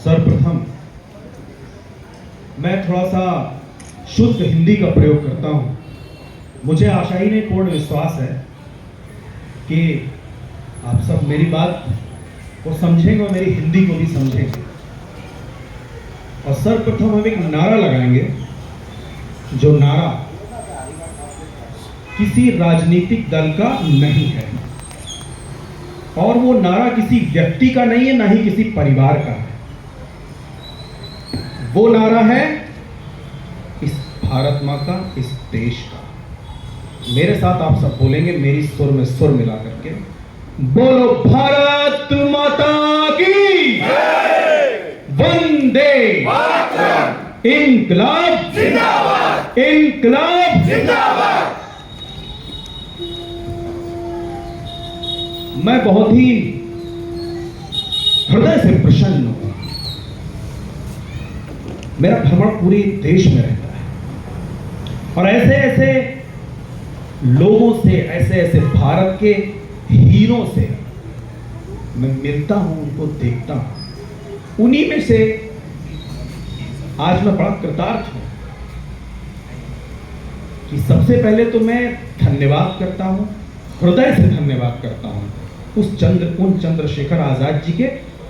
सर्वप्रथम मैं थोड़ा सा शुद्ध हिंदी का प्रयोग करता हूं। मुझे आशा ही नहीं, पूर्ण विश्वास है कि आप सब मेरी बात को समझेंगे और मेरी हिंदी को भी समझेंगे। और सर्वप्रथम हम एक नारा लगाएंगे, जो नारा किसी राजनीतिक दल का नहीं है, और वो नारा किसी व्यक्ति का नहीं है, ना ही किसी परिवार का है। वो नारा है इस भारत माँ का, इस देश का। मेरे साथ आप सब बोलेंगे, मेरी सुर में सुर मिला करके, बोलो भारत माता की वंदे इंकलाब जिंदाबाद, इंकलाब जिंदाबाद। मैं बहुत ही हृदय से प्रसन्न हूं। मेरा भ्रमण पूरे देश में रहता है और ऐसे ऐसे लोगों से, ऐसे ऐसे भारत के हीरों से मैं मिलता हूं, उनको देखता हूं। उन्हीं में से आज मैं बड़ा कृतार्थ हूं कि सबसे पहले तो मैं धन्यवाद करता हूं, हृदय से धन्यवाद करता हूं उन चंद्रशेखर आजाद जी के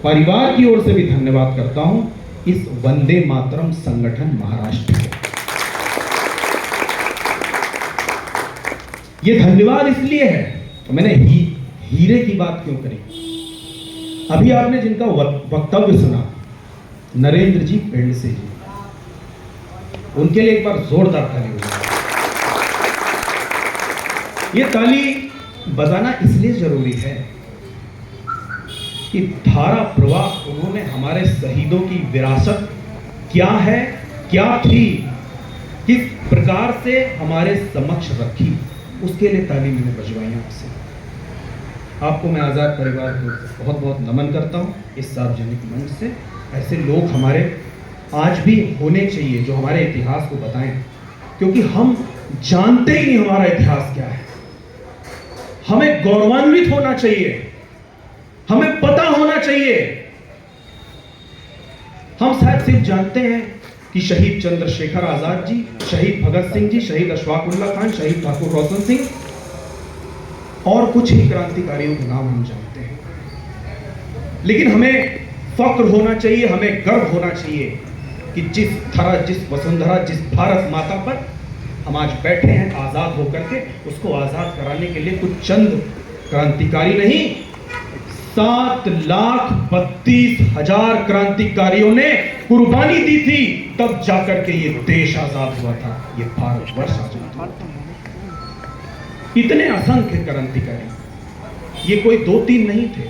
परिवार की ओर से भी धन्यवाद करता हूं इस वंदे मातरम संगठन महाराष्ट्र को। ये धन्यवाद इसलिए है, तो मैंने हीरे की बात क्यों करी। अभी आपने जिनका वक्तव्य सुना, नरेंद्र जी पेंडसे जी, उनके लिए एक बार जोरदार ताली बजाएं। ये ताली बजाना इसलिए जरूरी है कि धारा प्रवाह उन्होंने हमारे शहीदों की विरासत क्या है, क्या थी, किस प्रकार से हमारे समक्ष रखी, उसके लिए ताली मैंने बजवाई आपसे। आपको मैं आजाद परिवार को बहुत बहुत नमन करता हूं इस सार्वजनिक मंच से। ऐसे लोग हमारे आज भी होने चाहिए जो हमारे इतिहास को बताएं, क्योंकि हम जानते ही नहीं हमारा इतिहास क्या है। हमें गौरवान्वित होना चाहिए, हमें पता होना चाहिए। हम शायद सिर्फ जानते हैं कि शहीद चंद्रशेखर आजाद जी, शहीद भगत सिंह जी, शहीद अशफाक उल्लाह खान, शहीद ठाकुर रोशन सिंह और कुछ ही क्रांतिकारियों के नाम हम जानते हैं। लेकिन हमें फक्र होना चाहिए, हमें गर्व होना चाहिए कि जिस धरा, जिस वसुंधरा, जिस भारत माता पर हम आज बैठे हैं आजाद होकर के, उसको आजाद कराने के लिए कुछ चंद क्रांतिकारी नहीं, 7,32,000 क्रांतिकारियों ने कुर्बानी दी थी, तब जाकर के ये देश आजाद हुआ था, ये भारतवर्ष आजाद हुआ था। इतने असंख्य क्रांतिकारी, ये कोई 2-3 नहीं थे।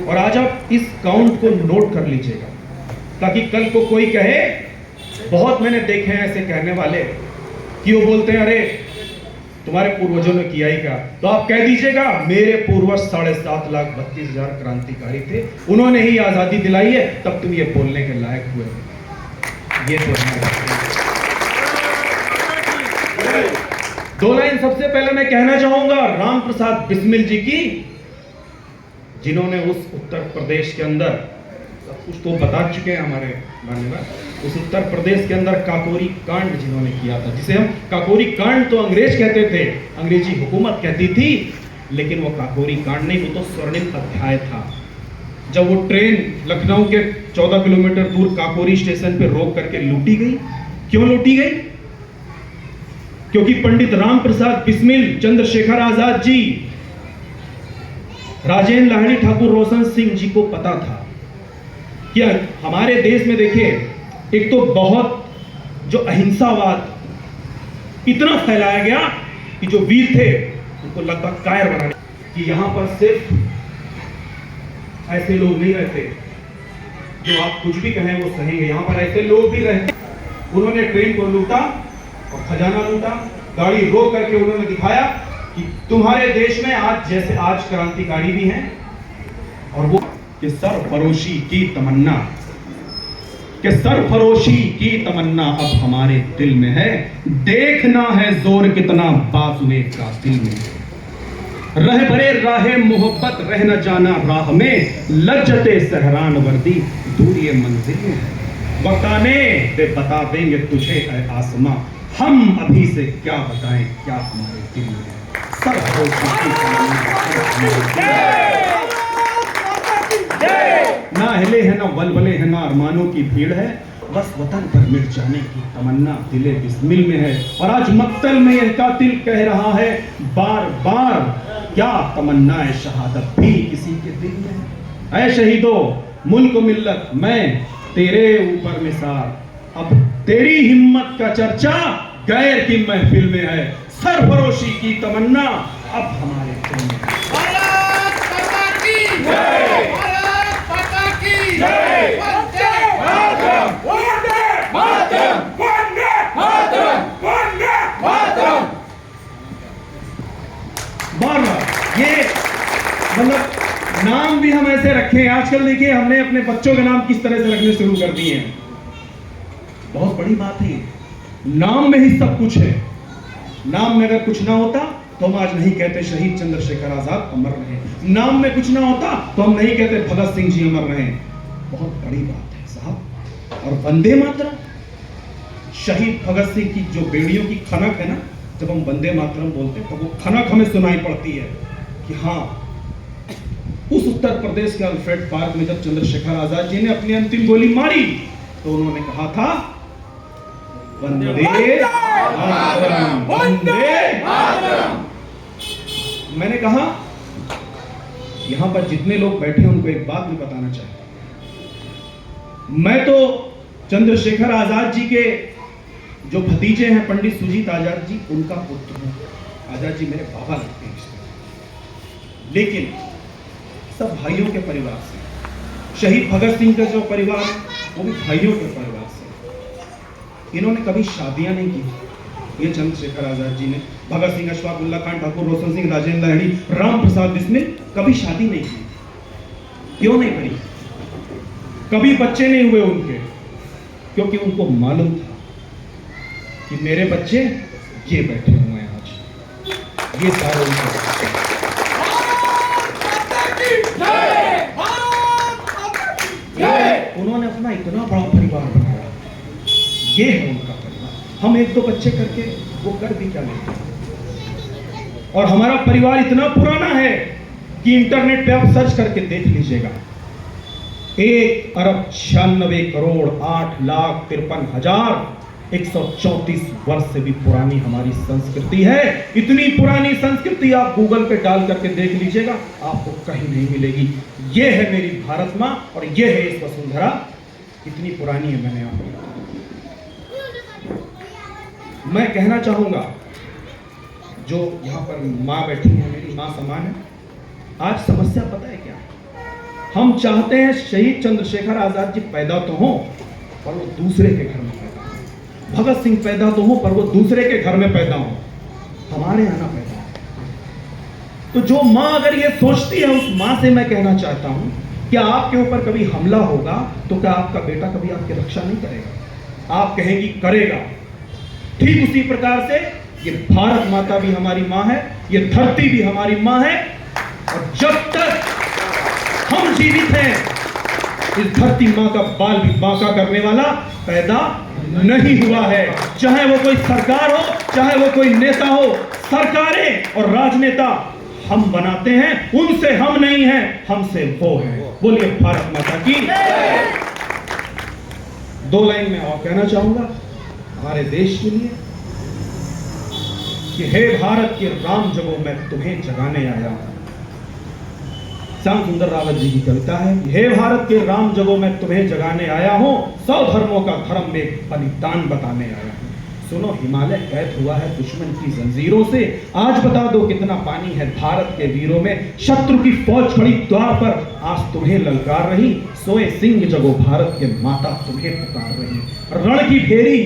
और आज आप इस काउंट को नोट कर लीजिएगा, ताकि कल को कोई कहे, बहुत मैंने देखे हैं ऐसे कहने वाले कि वो बोलते हैं अरे तुम्हारे पूर्वजों ने किया ही क्या, तो आप कह दीजिएगा मेरे पूर्वज 7,32,000 क्रांतिकारी थे, उन्होंने ही आजादी दिलाई है, तब तुम ये बोलने के लायक हुए। ये तो दो लाइन सबसे पहले मैं कहना चाहूंगा राम प्रसाद बिस्मिल जी की, जिन्होंने उस उत्तर प्रदेश के अंदर, सब कुछ तो बता चुके हैं हमारे मान्यवर, उस उत्तर प्रदेश के अंदर काकोरी कांड जिन्होंने किया था, जिसे हम काकोरी कांड तो अंग्रेज कहते थे, अंग्रेजी हुकूमत कहती थी, लेकिन वो काकोरी कांड नहीं, वो तो स्वर्णिम अध्याय था। जब वो ट्रेन लखनऊ के 14 किलोमीटर दूर काकोरी स्टेशन पे रोक करके लूटी गई। क्यों लूटी गई? क्योंकि पंडित राम प्रसाद बिस्मिल, चंद्रशेखर आजाद जी, राजेंद्र लाहिड़ी ठाकुर रोशन सिंह जी को पता था कि हमारे देश में देखिए, एक तो बहुत जो अहिंसावाद इतना फैलाया गया कि जो वीर थे उनको लगभग कायर बनाने, कि यहां पर सिर्फ ऐसे लोग नहीं रहते जो आप कुछ भी कहें वो सही है, यहां पर ऐसे लोग भी रहते। उन्होंने ट्रेन को लूटा और खजाना लूटा, गाड़ी रोक करके उन्होंने दिखाया कि तुम्हारे देश में आज जैसे आज क्रांतिकारी भी हैं, और वो कि सरफरोशी की तमन्ना, कि सरफरोशी की तमन्ना अब हमारे दिल में है, देखना है जोर कितना बाजुए का दिल में। रहबरे राहे मोहब्बत रह न जाना राह में, लज्जते सहरान वर्दी दूरी मंजिल में है। वक्त आने दे बता देंगे तुझे ऐ आसमां, हम अभी से क्या बताएं क्या हमारे दिल में है। सब ना हिले है ना वलवले है ना अरमानों की भीड़ है, बस वतन पर मिट जाने की तमन्ना दिले बिस्मिल में है। और आज मक्तल में यह कातिल कह रहा है बार बार, क्या तमन्नाए शहादत भी किसी के दिल में है। ऐ शहीदो मुल्क मिल्लत मैं तेरे ऊपर निसार, अब तेरी हिम्मत का चर्चा गैर की महफिल में है। सरफरोशी की तमन्ना अब हमारे दिल में है। भारत माता की जय, भारत माता की जय, वंदे मातरम, वंदे मातरम, वंदे मातरम, वंदे मातरम। बार ये मतलब नाम भी हम ऐसे रखें। आजकल देखिए हमने अपने बच्चों के नाम किस तरह से रखने शुरू कर दिए हैं। बहुत बड़ी बात है, नाम में ही सब कुछ है। नाम में अगर कुछ ना होता तो हम आज नहीं कहते शहीद चंद्रशेखर आजाद अमर रहे। नाम में कुछ ना होता तो हम नहीं कहते भगत सिंह जी अमर रहे। बहुत बड़ी बात है साहब। और वंदे मातरम, शहीद भगत सिंह की जो बेड़ियों की खनक है ना, जब हम वंदे मातरम बोलते हैं तो वो खनक हमें सुनाई पड़ती है कि हाँ, उस उत्तर प्रदेश के अल्फ्रेड पार्क में जब चंद्रशेखर आजाद जी ने अपनी अंतिम गोली मारी तो उन्होंने कहा था वंदे मातरम, वंदे मातरम। मैंने कहा यहां पर जितने लोग बैठे हैं उनको एक बात मैं बताना चाहता हूं। मैं तो चंद्रशेखर आजाद जी के जो भतीजे हैं पंडित सुजीत आजाद जी, उनका पुत्र हूं। आजाद जी मेरे बाबा लगते हैं, लेकिन सब भाइयों के परिवार से। शहीद भगत सिंह का जो परिवार है वो भी भाइयों के परिवार से। इन्होंने कभी शादियां नहीं की। ये चंद्रशेखर आजाद जी ने, भगत सिंह, अशफाक उल्लाह खान ठाकुर, रोशन सिंह, राजेंद्र लाहिड़ी, राम प्रसाद बिस्मिल कभी शादी नहीं की। क्यों नहीं करी? कभी बच्चे नहीं हुए उनके, क्योंकि उनको मालूम था कि मेरे बच्चे ये बैठे हुए हैं आज, ये सारे उनके। उन्होंने अपना इतना बड़ा परिवार बनाया, ये है उनका परिवार। हम एक दो बच्चे करके वो कर भी क्या लेते हैं। और हमारा परिवार इतना पुराना है कि इंटरनेट पे आप सर्च करके देख लीजिएगा, 1,98,08,53,134 वर्ष से भी पुरानी हमारी संस्कृति है। इतनी पुरानी संस्कृति आप गूगल पे डाल करके देख लीजिएगा, आपको कहीं नहीं मिलेगी। ये है मेरी भारत माँ और ये है इस वसुंधरा, इतनी पुरानी है। मैंने आपको मैं कहना चाहूंगा, जो यहाँ पर माँ बैठी है, मेरी माँ समान है। आज समस्या पता है क्या? हम चाहते हैं शहीद चंद्रशेखर आजाद जी पैदा तो हों पर वो दूसरे के घर में पैदा हो, भगत सिंह पैदा तो हो पर वो दूसरे के घर में पैदा हो, हमारे यहाँ ना पैदा हो। तो जो माँ अगर ये सोचती है, उस माँ से मैं कहना चाहता हूं, क्या आपके ऊपर कभी हमला होगा तो क्या आपका बेटा कभी आपकी रक्षा नहीं करेगा? आप कहेंगी करेगा। ठीक उसी प्रकार से ये भारत माता भी हमारी माँ है, ये धरती भी हमारी माँ है। और जब तक हम जीवित हैं, इस धरती माँ का बाल भी बांका करने वाला पैदा नहीं हुआ है। चाहे वो कोई सरकार हो, चाहे वो कोई नेता हो। सरकारें और राजनेता हम बनाते हैं, उनसे हम नहीं हैं, हमसे वो है। बोलिए भारत माता की। दो लाइन में और कहना चाहूंगा हमारे देश के लिए कि हे भारत के राम जगो मैं तुम्हें जगाने आया हूं। श्याम सुंदर रावत जी की कविता है, हे भारत के राम जगो मैं तुम्हें जगाने आया हूं, 100 धर्मों का धर्म में बलिदान बताने आया हूं। सुनो हिमालय कैद हुआ है दुश्मन की जंजीरों से, आज बता दो कितना पानी है भारत के वीरों में। शत्रु की फौज खड़ी द्वार पर, आज तुम्हें ललकार रही, सोए सिंह जगो भारत के माता तुम्हें पुकार रही। रण की भेरी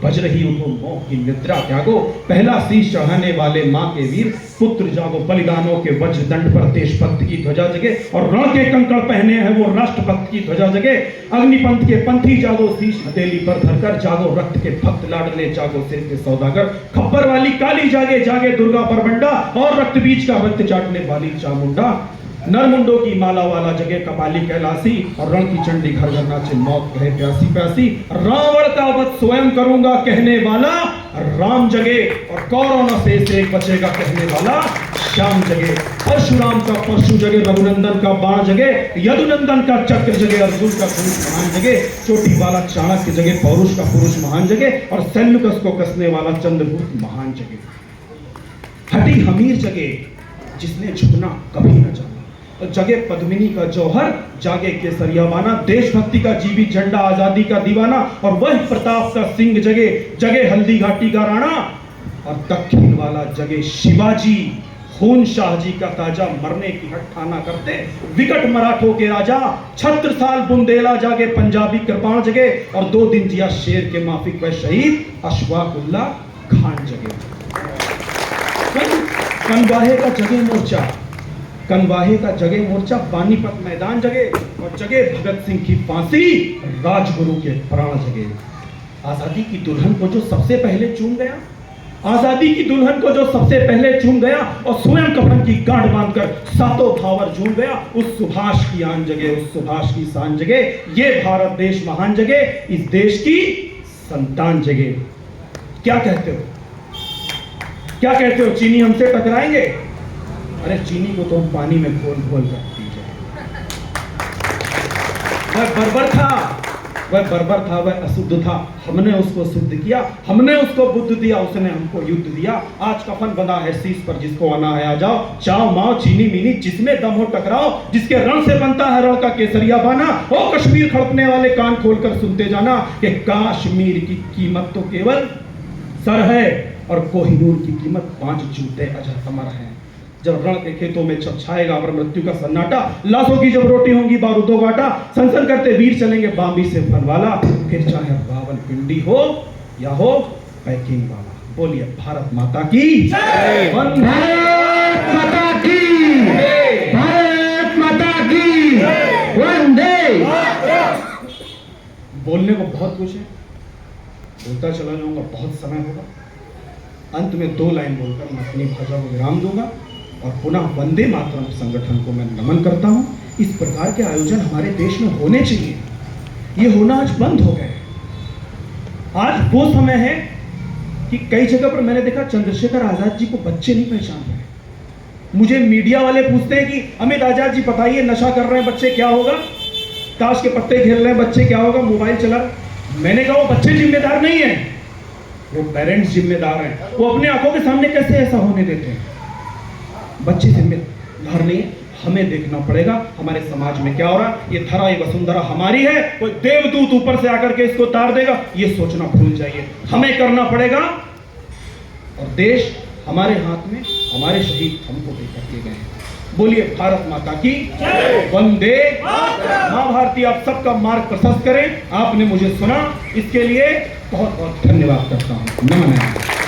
बज रही उठो मोह की निद्रा त्यागो, पहला शीश चढ़ाने वाले माँ के वीर पुत्र जागो, बलिदानों के वज्र दंड पर देशभक्त की ध्वजा जगे, और रण के कंकड़ पहने हैं वो राष्ट्रभक्त की ध्वजा जगे। अग्निपंथ के पंथी जागो, शीश हथेली पर धरकर जागो, रक्त के भक्त लाडले जागो, सिर के सौदागर, खप्पर वाली काली जागे, जागे दुर्गा परबंडा, और रक्त बीज का रक्त चाटने वाली चामुंडा। नरमुंडों की माला वाला जगे, कपाली कैलासी, और रण की चंडी घर घर नाचे, मौत कहे प्यासी प्यासी। रावण का वध स्वयं करूंगा कहने वाला राम जगे, और कौरवों से एक बचेगा कहने वाला श्याम जगे। परशुराम का परशु जगे, रघुनंदन का बाण जगे, यदुनंदन का चक्र जगे, अर्जुन का धनुष महान जगे, चोटी वाला चाणक्य जगे, पौरुष का पुरुष महान जगे, और सैन्यकस को कसने वाला चंद्रगुप्त महान जगे। हटी हमीर जगे, जिसने झुकना कभी न जाना, जगे पद्मिनी का जौहर, जागे केसरिया बाना, देशभक्ति का जीवित झंडा, आजादी का दीवाना, और वह प्रताप का सिंह जगे, जगे हल्दी घाटी का राणा, और दक्षिण वाला जगे शिवाजी, खून शाहजी का ताजा, मरने की हट ठाना करते विकट मराठों के राजा। छत्रसाल बुंदेला जागे, पंजाबी कृपाण जगे, और 2 दिन जिया शेर के माफिक वह शहीद अशफाकुल्ला खान जगे। कनवाहे का जगे मोर्चा, कनवाहे का जगे मोर्चा, पानीपत मैदान जगे, और जगे भगत सिंह की फांसी, राजगुरु के प्राण जगे। आजादी की दुल्हन को जो सबसे पहले चूम गया, आजादी की दुल्हन को जो सबसे पहले चूम गया, और स्वयं कफन की गांठ बांधकर सातों भावर झूम गया, उस सुभाष की आन जगे, उस सुभाष की शान जगे। ये भारत देश महान जगे, इस देश की संतान जगे। क्या कहते हो, क्या कहते हो, चीनी हमसे टकराएंगे? अरे चीनी को तो हम पानी में घोल घोल कर पी जाए। वह बर्बर था, वह बर्बर था, वह अशुद्ध था, हमने उसको शुद्ध किया, हमने उसको बुद्ध दिया, उसने हमको युद्ध दिया। आज कफन बंधा है शीश पर, जिसको आना है आ जाओ, चाव माओ चीनी मीनी, जिसमें दम हो टकराओ, जिसके रण से बनता है रण का केसरिया बाना। ओ कश्मीर खड़कने वाले कान खोलकर सुनते जाना, कि कश्मीर की कीमत तो केवल सर है, और कोहिनूर की कीमत 5 जूते अजर अमर है। जब रण के खेतों में छाएगा अमर मृत्यु का सन्नाटा, लाशों की जब रोटी होंगी बारूदों गाटा, सनसन करते वीर चलेंगे बाम्बी से फनवाला, फिर चाहे रावलपिंडी हो या हो पैकिंग वाला। बोलिए भारत माता की जय, भारत माता की जय, भारत माता की जय, वंदे। बोलने को बहुत कुछ है, बोलता चला जाऊंगा, बहुत समय होगा। अंत में 2 लाइन बोलकर मैं अपनी भाषा को विराम दूंगा, और पुनः वंदे मातरम संगठन को मैं नमन करता हूं। इस प्रकार के आयोजन हमारे देश में होने चाहिए, ये होना आज बंद हो गए। आज वो समय है कि कई जगह पर मैंने देखा चंद्रशेखर आजाद जी को बच्चे नहीं पहचान रहे। मुझे मीडिया वाले पूछते हैं कि अमित आजाद जी बताइए, नशा कर रहे हैं बच्चे क्या होगा, ताश के पत्ते खेल रहे हैं बच्चे क्या होगा, मोबाइल चला। मैंने कहा वो बच्चे जिम्मेदार नहीं है, वो पेरेंट्स जिम्मेदार हैं। वो अपने आंखों के सामने कैसे ऐसा होने देते हैं? बच्चे जिम्मेदार नहीं, हमें देखना पड़ेगा हमारे समाज में क्या हो रहा है। ये धरा, ये वसुंधरा हमारी है, कोई देवदूत ऊपर से आकर के इसको तार देगा, ये सोचना भूल जाइए। हमें करना पड़ेगा, और देश हमारे हाथ में, हमारे शहीद हमको देकर के गए हैं। बोलिए भारत माता की जय, वंदे मां भारती। आप सबका मार्ग प्रशस्त करें। आपने मुझे सुना, इसके लिए बहुत बहुत धन्यवाद करता हूं। नमन।